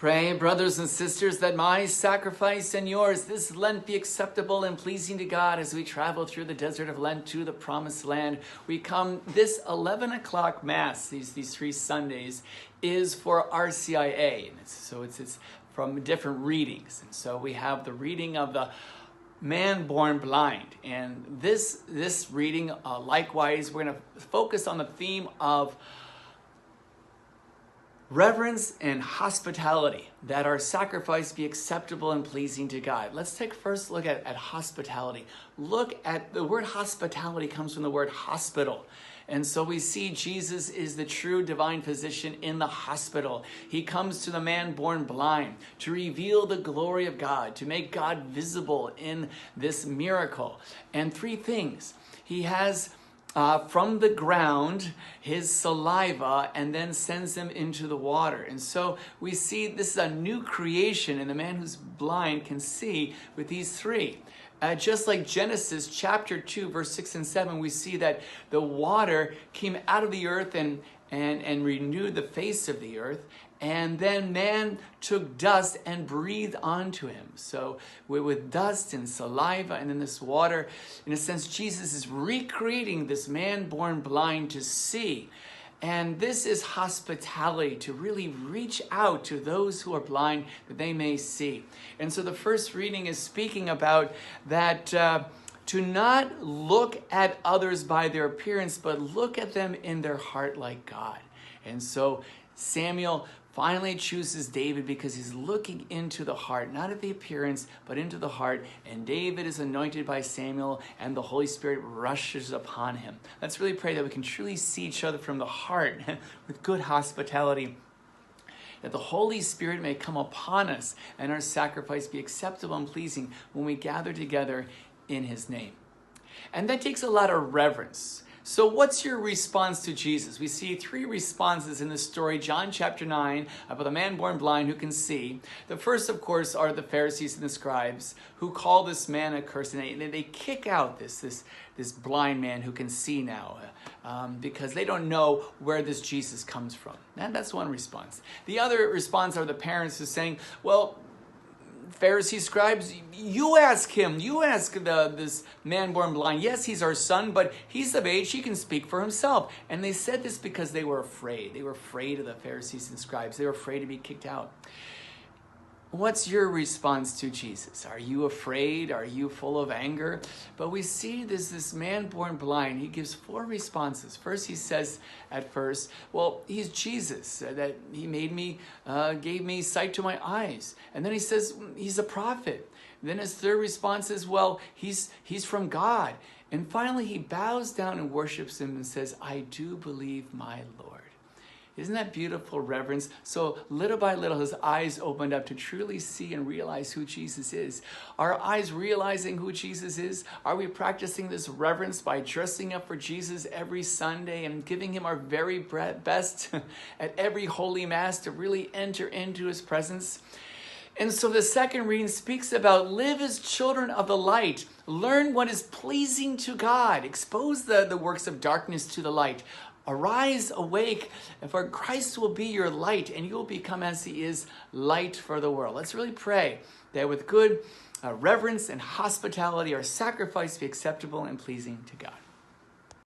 Pray, brothers and sisters, that my sacrifice and yours this Lent be acceptable and pleasing to God as we travel through the desert of Lent to the promised land. We come, this 11 o'clock Mass, these 3 Sundays, is for RCIA. And it's from different readings. And so we have the reading of the man born blind. And this reading, likewise, we're going to focus on the theme of reverence and hospitality, that our sacrifice be acceptable and pleasing to God. Let's take first look at hospitality. Look at the word hospitality comes from the word hospital. And so we see Jesus is the true divine physician in the hospital. He comes to the man born blind to reveal the glory of God, to make God visible in this miracle. And 3 things. He has from the ground his saliva and then sends them into the water. And so we see this is a new creation, and the man who's blind can see with these 3. Just like Genesis chapter 2, verse 6 and 7, we see that the water came out of the earth and renewed the face of the earth. And then man took dust and breathed onto him. So with dust and saliva and then this water, in a sense, Jesus is recreating this man born blind to see. And this is hospitality, to really reach out to those who are blind that they may see. And so the first reading is speaking about that to not look at others by their appearance, but look at them in their heart like God. And so Samuel finally chooses David because he's looking into the heart, not at the appearance, but into the heart. And David is anointed by Samuel, and the Holy Spirit rushes upon him. Let's really pray that we can truly see each other from the heart with good hospitality, that the Holy Spirit may come upon us and our sacrifice be acceptable and pleasing when we gather together in his name. And that takes a lot of reverence. So what's your response to Jesus? We see 3 responses in the story, John chapter 9, about the man born blind who can see. The first, of course, are the Pharisees and the scribes who call this man accursed, and they kick out this blind man who can see now because they don't know where this Jesus comes from. And that's one response. The other response are the parents who are saying, well, Pharisees, scribes, you ask him, you ask this man born blind. Yes, he's our son, but he's of age, he can speak for himself. And they said this because they were afraid. They were afraid of the Pharisees and scribes. They were afraid to be kicked out. What's your response to Jesus? Are you afraid? Are you full of anger? But we see this man born blind. He gives 4 responses. First, he says at first, well, he's Jesus, that he made me, gave me sight to my eyes. And then he says he's a prophet. And then his 3rd response is, well, he's from God. And finally, he bows down and worships him and says, I do believe, my Lord. Isn't that beautiful reverence? So little by little, his eyes opened up to truly see and realize who Jesus is. Are our eyes realizing who Jesus is? Are we practicing this reverence by dressing up for Jesus every Sunday and giving him our very best at every Holy Mass to really enter into his presence? And so the second reading speaks about live as children of the light. Learn what is pleasing to God. Expose the works of darkness to the light. Arise, awake, for Christ will be your light, and you will become as he is, light for the world. Let's really pray that with good reverence and hospitality, our sacrifice be acceptable and pleasing to God.